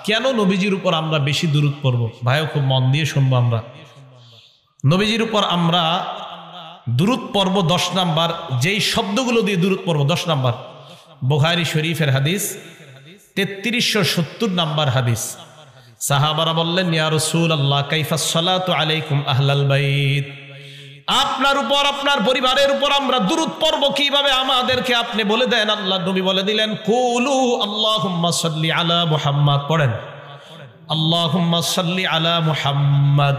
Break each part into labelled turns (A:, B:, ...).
A: কেন নবীজির উপর আমরা বেশি দুরূদ পড়ব? ভাইও খুব মন দিয়ে শুনবো। আমরা নবীজির উপর আমরা দুরূদ পড়ব 10 নাম্বার, যেই শব্দগুলো দিয়ে দুরূদ পড়ব 10 নাম্বার। বুখারী শরীফের হাদিস 3370 নাম্বার হাদিস। সাহাবারা বললেন, ইয়া রাসূলুল্লাহ কাইফাস সালাতু আলাইকুম আহলাল বাইত, আপনার উপর আপনার পরিবারের উপর আমরা দুরূদ পড়ব কিভাবে, আমাদেরকে আপনি বলে দেন। আল্লাহ নবী বলে দিলেন, কুলু আল্লাহুম্মা সাল্লি আলা মুহাম্মাদ, পড়েন আল্লাহুম্মা সাল্লি আলা মুহাম্মাদ,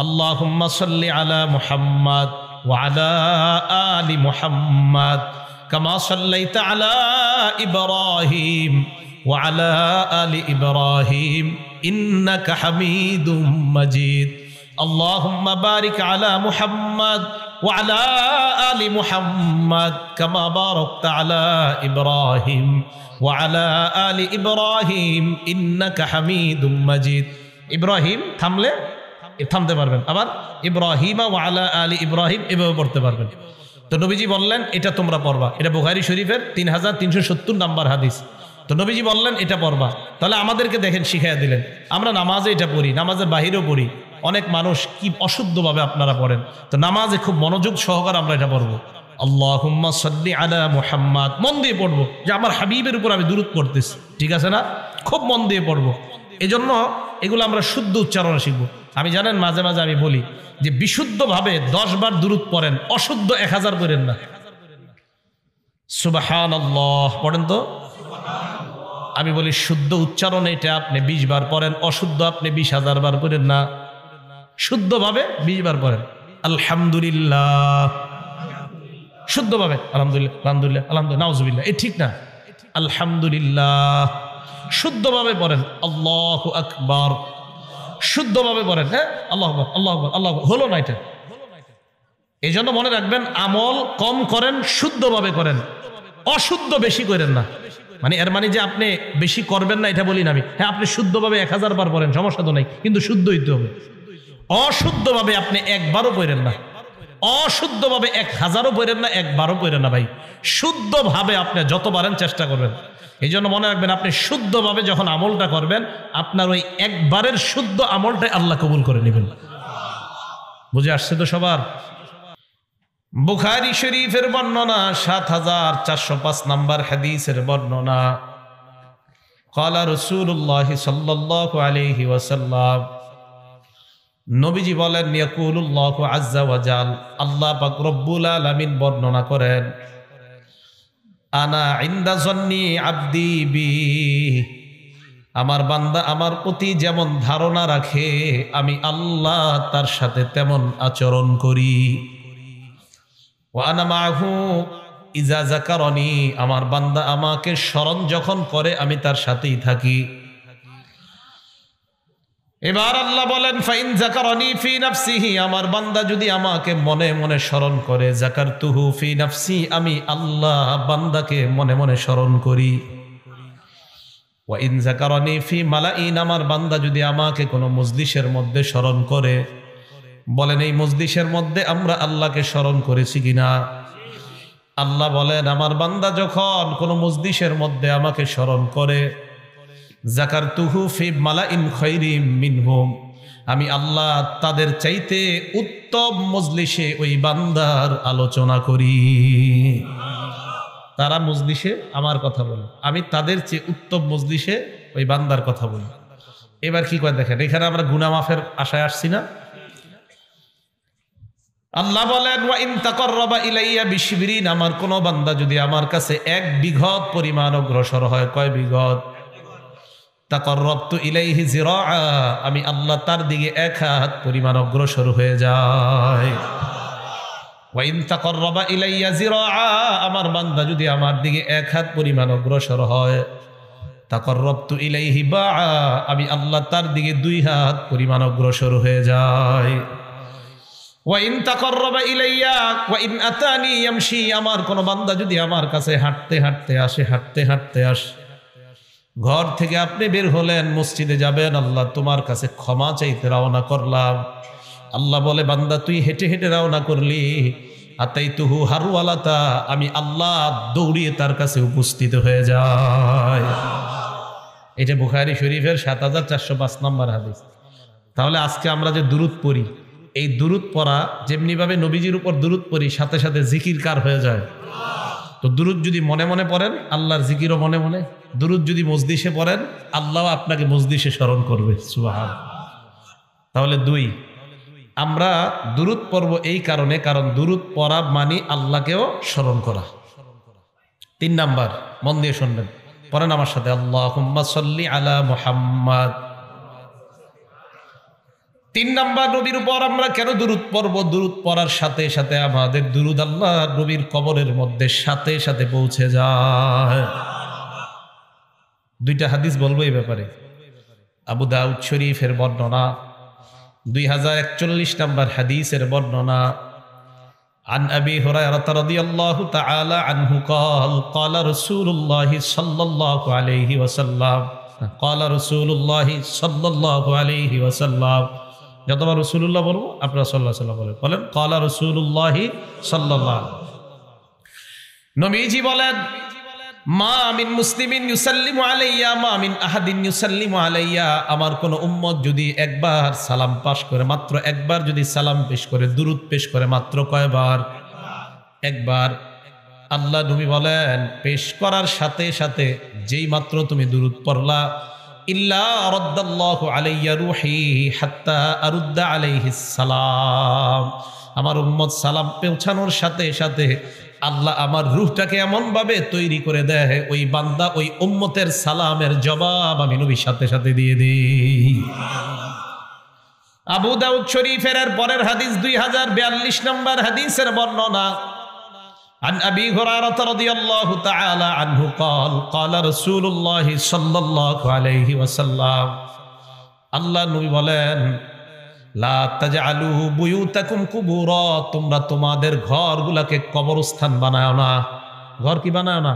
A: আল্লাহুম্মা সাল্লি আলা মুহাম্মাদ ওয়া আলা আলি মুহাম্মাদ কামা সাল্লাইতা আলা ইব্রাহিম ওয়া আলা আলি ইব্রাহিম ইন্নাকা হামিদুম মাজিদ। আল্লাহুম্মা বারিক আলা মুহাম্মাদ ওয়া আলা আলি মুহাম্মাদ কামা বারাকতা আলা ইব্রাহিম ওয়া আলা আলি ইব্রাহিম ইন্নাকা হামিদুম মাজিদ। ইব্রাহিম থামতে পারবেন, আবার ইব্রাহিমা ওয়া আলা আলি ইব্রাহিম এভাবে পড়তে পারবেন। তো নবীজি বললেন এটা তোমরা পড়বা। এটা বুখারী শরীফের 3370 নাম্বার হাদিস। তো নবীজি বললেন এটা পড়বা। তাহলে আমাদেরকে দেখেন শিখাইয়া দিলেন। আমরা নামাজে এটা পড়ি, নামাজের বাহিরেও পড়ি। অনেক মানুষ কি অশুদ্ধভাবে আপনারা পড়েন। তো নামাজে খুব মনোযোগ সহকারে আমরা এটা পড়বো। আল্লাহুম্মা সাল্লি আলা মুহাম্মাদ, মন দিয়ে পড়বো যে আমার হাবিবের উপর আমি দুরূদ পড়তেছি, ঠিক আছে না? খুব মন দিয়ে পড়বো। এজন্য এগুলো আমরা শুদ্ধ উচ্চারণে শিখবো। আমি জানেন মাঝে মাঝে আমি বলি যে বিশুদ্ধভাবে 10 বার দুরূদ পড়েন, অশুদ্ধ 1000 করেন না। সুবহানাল্লাহ পড়েন তো। আমি বলি শুদ্ধ উচ্চারণে এটা আপনি 20 বার পড়েন, অশুদ্ধ আপনি 20,000 বার করেন না। শুদ্ধভাবে 20 বার পড়েন। আলহামদুলিল্লাহ, শুদ্ধভাবে আলহামদুলিল্লাহ আলহামদুলিল্লাহ আলহামদুলিল্লাহ, নাউজুবিল্লাহ, এ ঠিক না। আলহামদুলিল্লাহ শুদ্ধভাবে পড়েন। আল্লাহু আকবার শুদ্ধভাবে পড়েন। হ্যাঁ, আল্লাহু আকবার আল্লাহু আকবার আল্লাহু আকবার, হলো না এটা। এই জন্য মনে রাখবেন, আমল কম করেন, শুদ্ধভাবে করেন, অশুদ্ধ বেশি করেন না। মানে এর মানে যে আপনি বেশি করবেন না এটা বলি না আমি। হ্যাঁ, আপনি শুদ্ধভাবে 1000 বার পড়েন, সমস্যা তো নাই, কিন্তু শুদ্ধ হইতে হবে। অশুদ্ধভাবে আপনি একবারও পড়েন না, অশুদ্ধভাবে 1000ও পড়েন না, একবারও পড়েন না ভাই। শুদ্ধভাবে আপনি যত পারেন চেষ্টা করবেন। এই জন্য মনে রাখবেন, আপনি শুদ্ধভাবে যখন আমলটা করবেন, আপনার ওই একবারের শুদ্ধ আমলটাই আল্লাহ কবুল করে নেবেন। বুঝে আসছে তো সবার? বুখারী শরীফের বর্ণনা 7405 নাম্বার হাদিসের বর্ণনা। ক্বালা রাসূলুল্লাহ সাল্লাল্লাহু আলাইহি ওয়াসাল্লাম, নবীজি বলেন, ইয়াকুলুল্লাহু আযজা ওয়া জাল, আল্লাহ পাক রব্বুল আলামিন বর্ণনা করেন, আনা ইনদা যন্নি আবদি বি, আমার বান্দা আমার প্রতি যেমন ধারণা রাখে আমি আল্লাহ তার সাথে তেমন আচরণ করি। ওয়া আনা মাহু ইজা যাকারানি, আমার বান্দা আমাকে স্মরণ যখন করে আমি তার সাথেই থাকি। এবার আল্লাহ বলেন, ফাইন যাকারানি ফি নাফসিহি, আমার বান্দা যদি আমাকে মনে মনে স্মরণ করে, যাকারতুহু ফি নাফসি, আমি আল্লাহ বান্দাকে মনে মনে স্মরণ করি। ওয়া ইন যাকারানি ফি মালাইন, আমার বান্দা যদি আমাকে কোনো মজলিসের মধ্যে স্মরণ করে, বলেন এই মজলিসের মধ্যে আমরা আল্লাহকে স্মরণ করেছি কিনা? আল্লাহ বলেন, আমার বান্দা যখন কোনো মজলিসের মধ্যে আমাকে স্মরণ করে, যাকারতুহু ফি মালাইন খায়রিম মিনহুম, আমি আল্লাহ তাদের চাইতে উত্তম মজলিসে ওই বান্দার আলোচনা করি। তারা মজলিসে আমার কথা বলে, আমি তাদের চেয়ে উত্তম মজলিসে ওই বান্দার কথা বলি। এবার কি করে দেখেন, এখানে আমরা গুনাহ মাফের আশায় আসছি না? আল্লাহ বলেন, ওয়া ইন তাকাররাবা ইলাইয়া বিশিবরিন, আমার কোন বান্দা যদি আমার কাছে 1 বিঘত পরিমাণ অগ্রসর হয়, কয় বিঘত? তাকাররাবতু ইলাইহি যিরাআ, আমি আল্লাহ তার দিকে 1 হাত পরিমাণ অগ্রসর হয়ে যায়। ওয়া ইন তাকাররাবা ইলাইয়া যিরাআ, আমার বান্দা যদি আমার দিকে 1 হাত পরিমাণ অগ্রসর হয়, তাকাররাবতু ইলাইহি বাআ, আমি আল্লাহ তার দিকে 2 হাত পরিমাণ অগ্রসর হয়ে যায়। ওয়া ইন তাকাররাবা ইলাইয়া ওয়া ইন আতানি ইয়ামশি, আমার কোন বান্দা যদি আমার কাছে হাঁটতে হাঁটতে আসে, হাঁটতে হাঁটতে আসে, ঘর থেকে আপনি বের হলেন, মসজিদে যাবেন, আল্লাহ তোমার কাছে ক্ষমা চাইতে রওনা করলাম। আল্লাহ বলে, বান্দা তুই হেঁটে হেঁটে রওনা করলি, আতাইতুহু হারওয়ালাতা, আমি আল্লাহ দৌড়িয়ে তার কাছে উপস্থিত হয়ে যায়। এটা বুখারী শরীফের ৭৪০৫ নম্বর হাদিস। তাহলে আজকে আমরা যে দুরূদ পড়ি, এই দুরূদ পড়া যেমনি ভাবে নবীজির উপর দুরূদ পড়ি, সাথে সাথে জিকির কার হয়ে যায়। তো দুরূদ যদি মনে মনে পড়েন, আল্লাহর জিকিরও মনে মনে। দুরূদ যদি মজলিসে পড়েন, আল্লাহ আপনাকে মজলিসে স্মরণ করবে। সুবহানাল্লাহ। তাহলে 2, আমরা দুরূদ পড়ব এই কারণে, কারণ দুরূদ পড়া মানে আল্লাহকেও স্মরণ করা। 3 নাম্বার, মন দিয়ে শুনবেন, পড়েন আমার সাথে, আল্লাহুম্মা সাল্লি আলা মুহাম্মাদ। 3 নাম্বার, নবীর উপর আমরা কেন দুরূদ পড়ব? দুরূদ পড়ার সাথে সাথে আমাদের দুরূদ আল্লাহ নবীর কবরের মধ্যে সাথে সাথে পৌঁছে যায়। 2টা হাদিস বলবো এই ব্যাপারে। আবু দাউদ শরীফের বর্ণনা, 2041 নম্বর হাদিসের বর্ণনা। عن أبي هريرة رضي الله تعالى عنه قال قال رسول الله صلى الله عليه وسلم قال رسول الله صلى الله عليه وسلم। যতবার রাসূলুল্লাহ বলবো আপনারা সাল্লাল্লাহু আলাইহি ওয়াসাল্লাম বলেন, قال رسول الله صلى الله। নবীজি বলেন, মা মিন মুসলিমিন ইউসাল্লিমু আলাইয়া মা মিন আহাদিন ইউসাল্লিমু আলাইয়া। আমার কোন উম্মত যদি একবার সালাম পাশ করে, মাত্র একবার যদি সালাম পেশ করে, দুরূদ পেশ করে, মাত্র কয়বার? একবার। আল্লাহ নবী বলেন, পেশ করার সাথে সাথে যেই মাত্র তুমি দুরূদ পড়লা, ইল্লা রাদ্দাল্লাহু আলাইয়া রূহি হাত্তা আরুদ্দা আলাইহিস সালাম। আমার উম্মত সালাম পৌঁছানোর সাথে সাথে আল্লাহ আমার রূহটাকে এমন ভাবে তৈরি করে দেয়, ওই বান্দা ওই উম্মতের সালামের জবাব আমি নবীর সাথে সাথে দিয়ে দিই। আবু দাউদ শরীফের পরের হাদিস 2042 নম্বর হাদিসের বর্ণনা। عن أبي هريرة رضي الله تعالى عنه قال قال رسول الله صلى الله عليه وسلم। আল্লাহ নবী বলেন, লা তাজআলু বুয়ুতাকুম কুবুরা। তোমরা তোমাদের ঘরগুলোকে কবরস্থান বানাও না। ঘর কি বানাও না?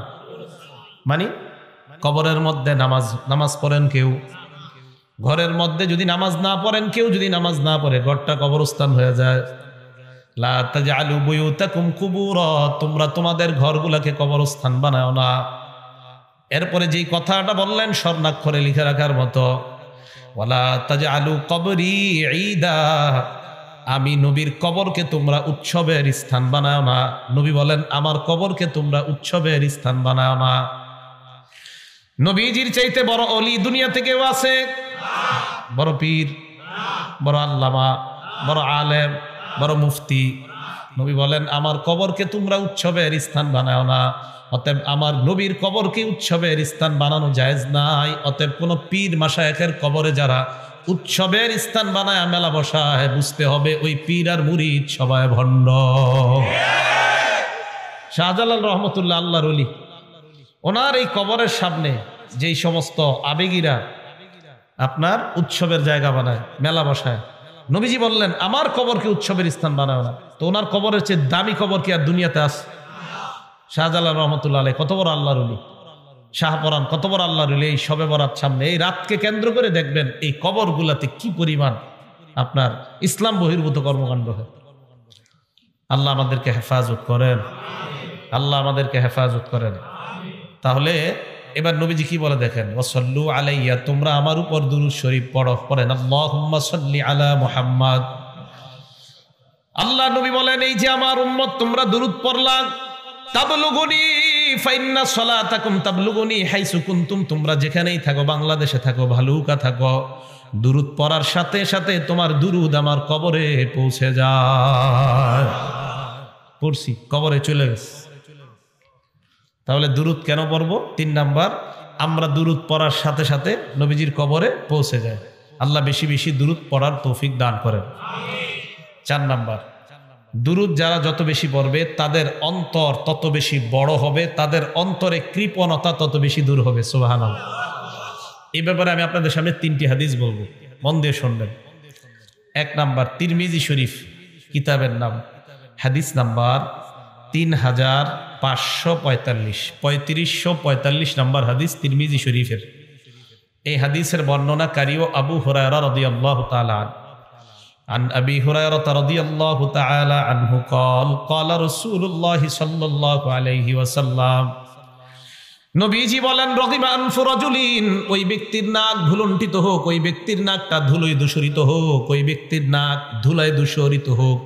A: মানে কবরের মধ্যে নামাজ পড়েন কেউ, ঘরের মধ্যে যদি নামাজ না পড়েন কেউ, যদি নামাজ না পড়ে ঘরটা কবরস্থান হয়ে যায়। লা তাজআলু বুয়ুতাকুম কুবুরা। তোমরা তোমাদের ঘরগুলোকে কবরস্থান বানাও না। এরপরে যেই কথাটা বললেন স্বর্ণাক্ষরে লিখে রাখার মতো, ওয়ালা তাজআলু কবরি ঈদা। আমি নবীর কবরকে তোমরা উৎসবের স্থান বানাও না। নবী বলেন, আমার কবরকে তোমরা উৎসবের স্থান বানাও না। নবীজির চাইতে বড় অলি দুনিয়াতে কেউ আছে? বড় পীর, বড় আল্লামা, বড় আলেম, বড় মুফতি। নবী বলেন, আমার কবরকে তোমরা উৎসবের স্থান বানাও না। অতএব আমার নবীর কবরকে উৎসবের স্থান বানানো জায়েজ নাই। অতএব কোন পীর মাশায়েখের কবরে যারা উৎসবের স্থান বানায় মেলা বসায়, বুঝতে হবে ওই পীর আর মুরিদ সবাই ভণ্ড। শাহজালাল রহমতুল্লাহ আল্লাহর ওলি, ওনার এই কবরের সামনে যেই সমস্ত আবেগীরা আপনার উৎসবের জায়গা বানায়, মেলা বসায়, নবীজি বললেন, আমার কবরকে উৎসবের স্থান বানাও না। তো ওনার কবরের চেয়ে দামি কবর কি আর দুনিয়াতে আছে? শাহজালাল রহমতুল্লাহ আলাইহি কত বড় আল্লাহর ওলি, শাহপরান কত বড় আল্লাহর ওলি। এই শবে বরাত সামনে, এই রাতকে কেন্দ্র করে দেখবেন এই কবরগুলাতে কি পরিমাণ আপনার ইসলাম বহির্ভূত কর্মকাণ্ড হয়। আল্লাহ আমাদেরকে হেফাজত করেন, আল্লাহ আমাদেরকে হেফাজত করেন। তাহলে এবার নবীজি কি বলে দেখেন, ওয়াসাল্লু আলাইয়া। তোমরা আমার উপর দুরূদ শরীফ পড়েন, আল্লাহুম্মা সাল্লি আলা মুহাম্মাদ। আল্লাহ নবী বলেন, এই যে আমার উম্মত তোমরা দুরূদ পড়লা, তাবলুগুনি ফাইন্না সালাতাকুম তাবলুগুনি হাইসু কুনতুম। তোমরা যেখানেই থাকো, বাংলাদেশে থাকো, ভালুকা থাকো, দুরূদ পড়ার সাথে সাথে তোমার দুরূদ আমার কবরে পৌঁছে যায়। পড়ছি, কবরে চলে গেছে। তাহলে দুরূদ কেন পড়বো? 3 নাম্বার, আমরা দুরূদ পড়ার সাথে সাথে নবীজির কবরে পৌঁছে যায়। আল্লাহ বেশি বেশি দুরূদ পড়ার তৌফিক দান করেন। 4 নাম্বার, দুরূদ যারা যত বেশি পড়বে তাদের অন্তর তত বেশি বড় হবে, তাদের অন্তরে কৃপণতা তত বেশি দূর হবে। সুবহানাল্লাহ। এই ব্যাপারে আমি আপনাদের সামনে 3টি হাদিস বলবো, মন দিয়ে শুনবেন। 1 নাম্বার, তিরমিজি শরীফ কিতাবের নাম, হাদিস নাম্বার 3545, 3545 নম্বর হাদিস তিরমিজি শরীফের। এই হাদিসের বর্ণনাকারীও আবু হুরায়রা রাদিয়াল্লাহু তাআলা আনহু। عن أبي هريرة رضي الله تعالى عنه قال قال رسول الله صلى الله عليه وسلم নবীজি বলেন রহিমা আনফু রাজুলিন, ওই ব্যক্তির নাক ভুলুণ্ঠিত হোক, ওই ব্যক্তির নাকটা ধুলোয় দূষরিত হোক, ওই ব্যক্তির নাক ধুলায় দূষরিত হোক,